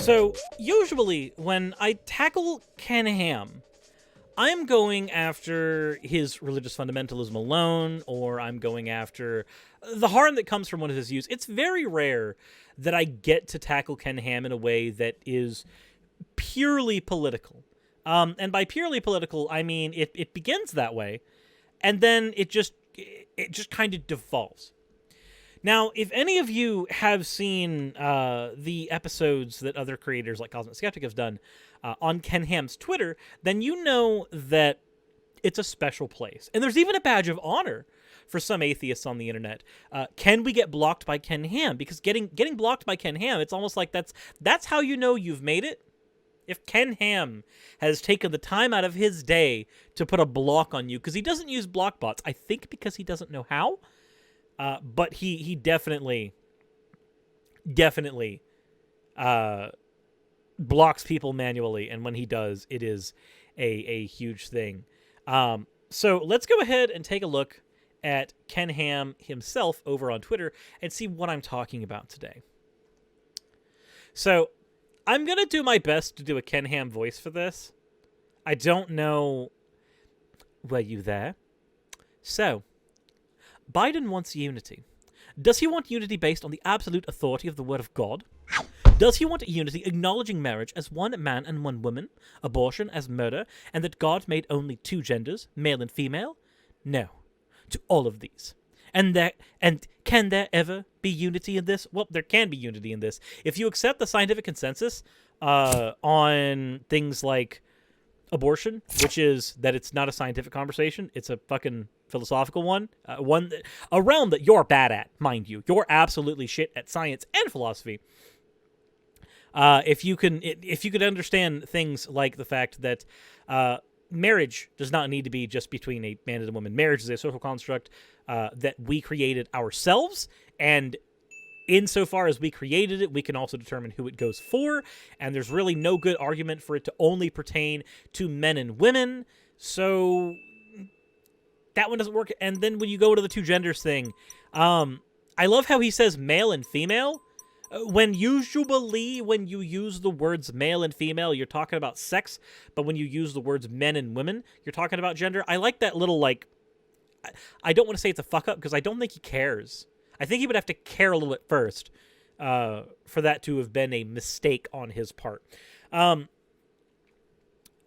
So, usually, when I tackle Ken Ham, I'm going after his religious fundamentalism alone, or I'm going after the harm that comes from one of his views. It's very rare that I get to tackle Ken Ham in a way that is purely political. And by purely political, I mean it begins that way, and then it just kind of devolves. Now, if any of you have seen the episodes that other creators like Cosmic Skeptic have done on Ken Ham's Twitter, then you know that it's a special place. And there's even a badge of honor for some atheists on the internet. Can we get blocked by Ken Ham? Because getting blocked by Ken Ham, it's almost like that's how you know you've made it. If Ken Ham has taken the time out of his day to put a block on you, because he doesn't use block bots, I think because he doesn't know how. But he definitely blocks people manually, and when he does, it is a huge thing. So let's go ahead and take a look at Ken Ham himself over on Twitter and see what I'm talking about today. So I'm going to do my best to do a Ken Ham voice for this. I don't know... Were you there? So... Biden wants unity. Does he want unity based on the absolute authority of the Word of God? Does he want unity acknowledging marriage as one man and one woman, abortion as murder, and that God made only two genders, male and female? No. To all of these. And can there ever be unity in this? Well, there can be unity in this. If you accept the scientific consensus on things like abortion, which is that it's not a scientific conversation, it's a fucking philosophical one, a realm that you're bad at, mind you. You're absolutely shit at science and philosophy. If you could understand things like the fact that marriage does not need to be just between a man and a woman. Marriage is a social construct that we created ourselves, and insofar as we created it, we can also determine who it goes for, and there's really no good argument for it to only pertain to men and women, so that one doesn't work. And then when you go to the two genders thing, I love how he says male and female, when usually when you use the words male and female, you're talking about sex, but when you use the words men and women, you're talking about gender. I like that little, like, I don't want to say it's a fuck up, because I don't think he cares. I think he would have to care a little bit first for that to have been a mistake on his part. Even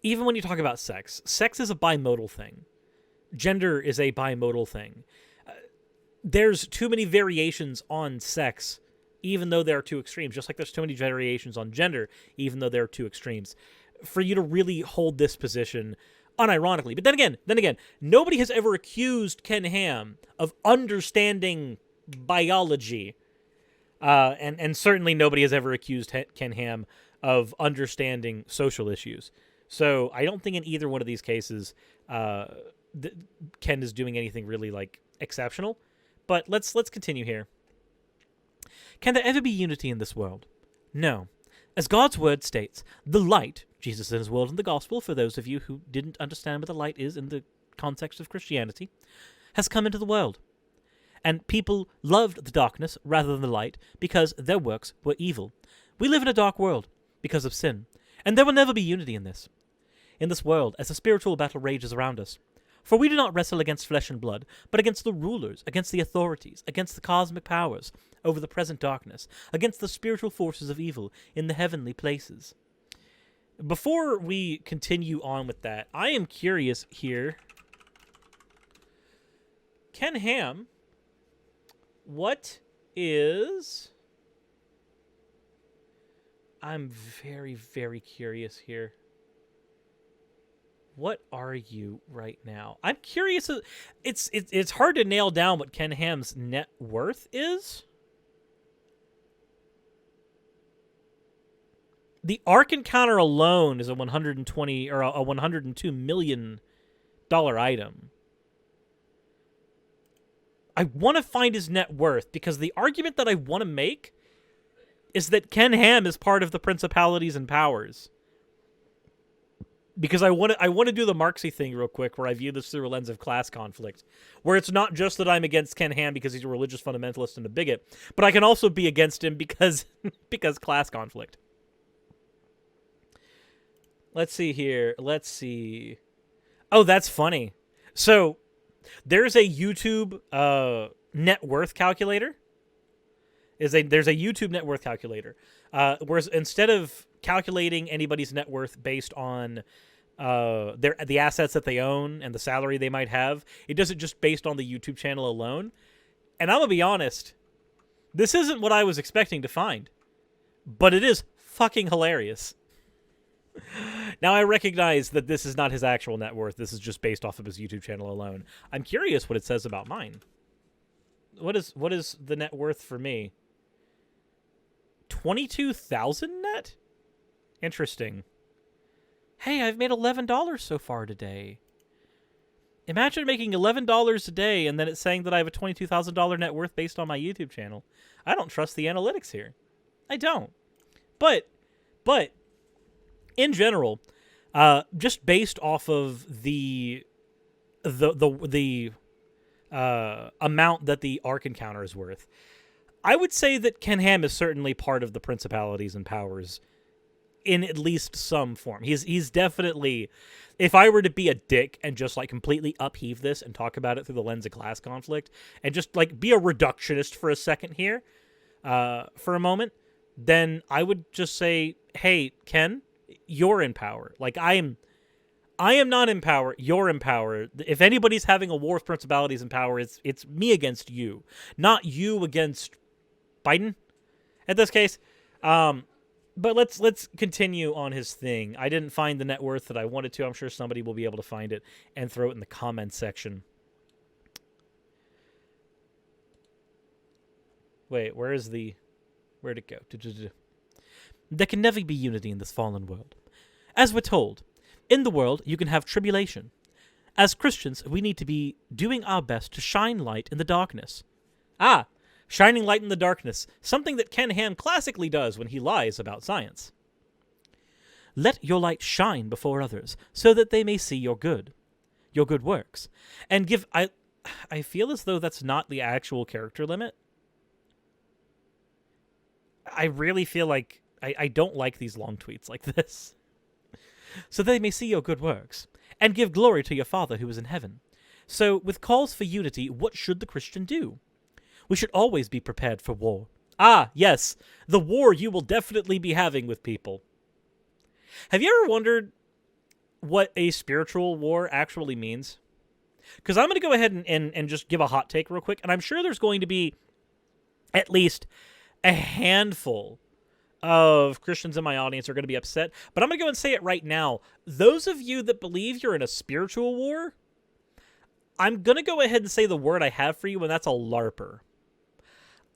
when you talk about sex is a bimodal thing. Gender is a bimodal thing. There's too many variations on sex, even though there are two extremes, just like there's too many variations on gender, even though there are two extremes, for you to really hold this position unironically. But then again, nobody has ever accused Ken Ham of understanding biology, and certainly nobody has ever accused Ken Ham of understanding social issues. So I don't think in either one of these cases Ken is doing anything really, like, exceptional. But let's continue here. Can there ever be unity in this world? No. As God's word states, the light, Jesus in his world in the gospel, for those of you who didn't understand what the light is in the context of Christianity, has come into the world. And people loved the darkness rather than the light because their works were evil. We live in a dark world because of sin, and there will never be unity in this. In this world, as a spiritual battle rages around us. For we do not wrestle against flesh and blood, but against the rulers, against the authorities, against the cosmic powers over the present darkness, against the spiritual forces of evil in the heavenly places. Before we continue on with that, I am curious here. Ken Ham, what is... I'm very, very curious here. What are you right now? I'm curious. It's hard to nail down what Ken Ham's net worth is. The Ark Encounter alone is a $120 or a $102 million item. I want to find his net worth because the argument that I want to make is that Ken Ham is part of the principalities and powers. Because I want to do the Marxy thing real quick, where I view this through a lens of class conflict, where it's not just that I'm against Ken Ham because he's a religious fundamentalist and a bigot, but I can also be against him because class conflict. Let's see here. Let's see. Oh, that's funny. So there's a YouTube net worth calculator. There's a YouTube net worth calculator. Whereas instead of calculating anybody's net worth based on the assets that they own and the salary they might have, it does it just based on the YouTube channel alone. And I'm gonna be honest, this isn't what I was expecting to find, but it is fucking hilarious. Now I recognize that this is not his actual net worth. This is just based off of his YouTube channel alone. I'm curious what it says about mine. What is the net worth for me? 22,000 net? Interesting. Hey, I've made $11 so far today. Imagine making $11 a day and then it's saying that I have a $22,000 net worth based on my YouTube channel. I don't trust the analytics here. I don't. But in general, just based off of the amount that the Ark encounter is worth, I would say that Ken Ham is certainly part of the principalities and powers in at least some form. He's definitely, if I were to be a dick and just like completely upheave this and talk about it through the lens of class conflict and just like be a reductionist for a second here, for a moment, then I would just say, hey, Ken, you're in power. Like I am not in power. You're in power. If anybody's having a war with principalities and power, it's me against you, not you against Biden. In this case, but let's continue on his thing. I didn't find the net worth that I wanted to. I'm sure somebody will be able to find it and throw it in the comments section. Wait, where'd it go? There can never be unity in this fallen world. As we're told, in the world you can have tribulation. As Christians, we need to be doing our best to shine light in the darkness. Ah, shining light in the darkness, something that Ken Ham classically does when he lies about science. Let your light shine before others, so that they may see your good works, and give. I feel as though that's not the actual character limit. I really feel like I don't like these long tweets like this. So they may see your good works, and give glory to your Father who is in heaven. So, with calls for unity, what should the Christian do? We should always be prepared for war. Ah, yes, the war you will definitely be having with people. Have you ever wondered what a spiritual war actually means? Because I'm going to go ahead and just give a hot take real quick, and I'm sure there's going to be at least a handful of Christians in my audience are going to be upset, but I'm going to go and say it right now. Those of you that believe you're in a spiritual war, I'm going to go ahead and say the word I have for you, and that's a LARPer.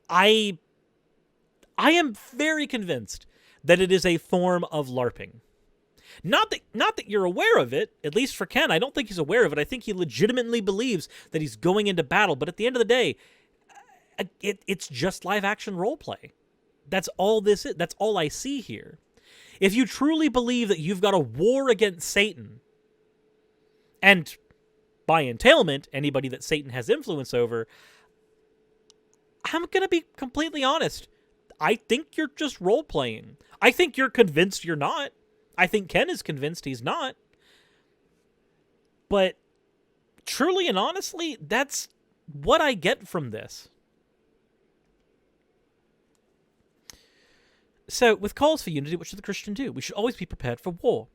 I am very convinced that it is a form of LARPing. Not that you're aware of it, at least for Ken. I don't think he's aware of it. I think he legitimately believes that he's going into battle, but at the end of the day, it's just live-action roleplay. That's all this is. That's all I see here. If you truly believe that you've got a war against Satan, and by entailment, anybody that Satan has influence over, I'm going to be completely honest. I think you're just role-playing. I think you're convinced you're not. I think Ken is convinced he's not. But truly and honestly, that's what I get from this. So, with calls for unity, what should the Christian do? We should always be prepared for war.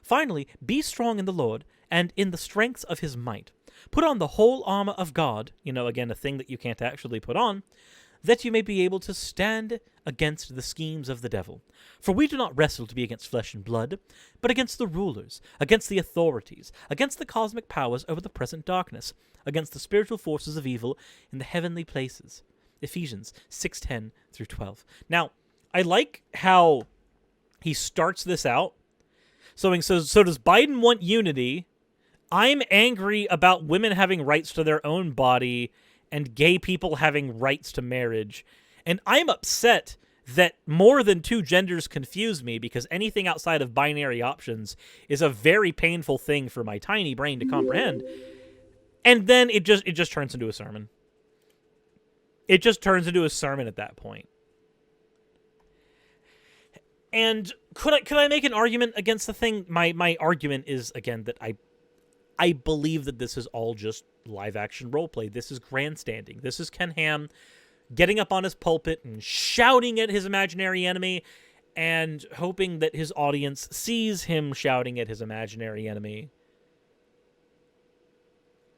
Finally, be strong in the Lord and in the strength of his might. Put on the whole armor of God, again, a thing that you can't actually put on, that you may be able to stand against the schemes of the devil. For we do not wrestle to be against flesh and blood, but against the rulers, against the authorities, against the cosmic powers over the present darkness, against the spiritual forces of evil in the heavenly places. Ephesians 6:10 through 12. Now, I like how he starts this out. So does Biden want unity? I'm angry about women having rights to their own body and gay people having rights to marriage. And I'm upset that more than two genders confuse me, because anything outside of binary options is a very painful thing for my tiny brain to comprehend. And then it just turns into a sermon. It just turns into a sermon at that point. And Could I make an argument against the thing? My argument is, again, that I believe that this is all just live-action roleplay. This is grandstanding. This is Ken Ham getting up on his pulpit and shouting at his imaginary enemy and hoping that his audience sees him shouting at his imaginary enemy.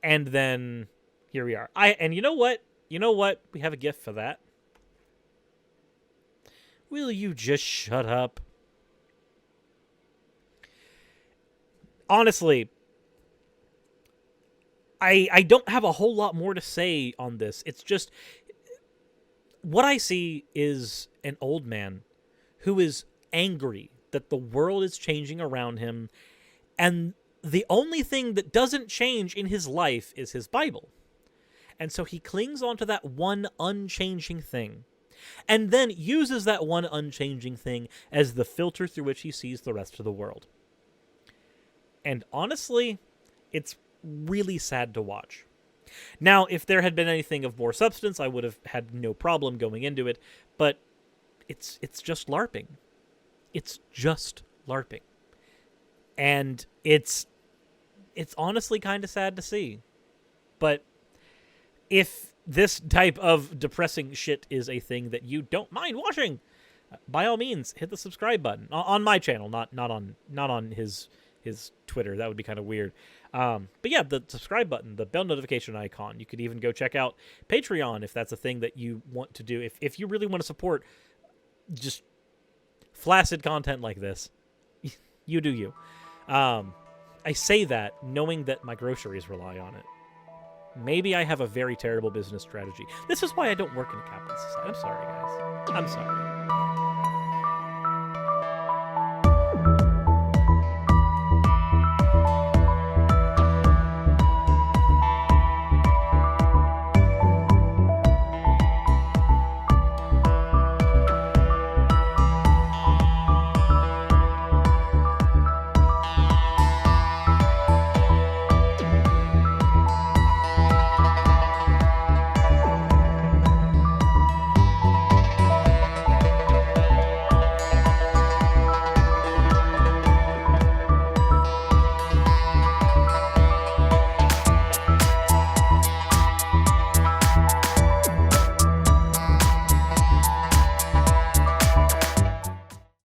And then here we are. And you know what? You know what? We have a gift for that. Will you just shut up? Honestly, I don't have a whole lot more to say on this. It's just, what I see is an old man who is angry that the world is changing around him, and the only thing that doesn't change in his life is his Bible. And so he clings onto that one unchanging thing, and then uses that one unchanging thing as the filter through which he sees the rest of the world. And honestly, it's really sad to watch. Now, if there had been anything of more substance, I would have had no problem going into it, but it's just LARPing. It's just LARPing. And it's honestly kind of sad to see. But if this type of depressing shit is a thing that you don't mind watching, by all means, hit the subscribe button on my channel, not on his Twitter. That would be kind of weird. But yeah, the subscribe button, the bell notification icon. You could even go check out Patreon if that's a thing that you want to do. If you really want to support just flaccid content like this, you do you. I say that knowing that my groceries rely on it. Maybe I have a very terrible business strategy. This is why I don't work in a capitalist society. I'm sorry, guys. I'm sorry.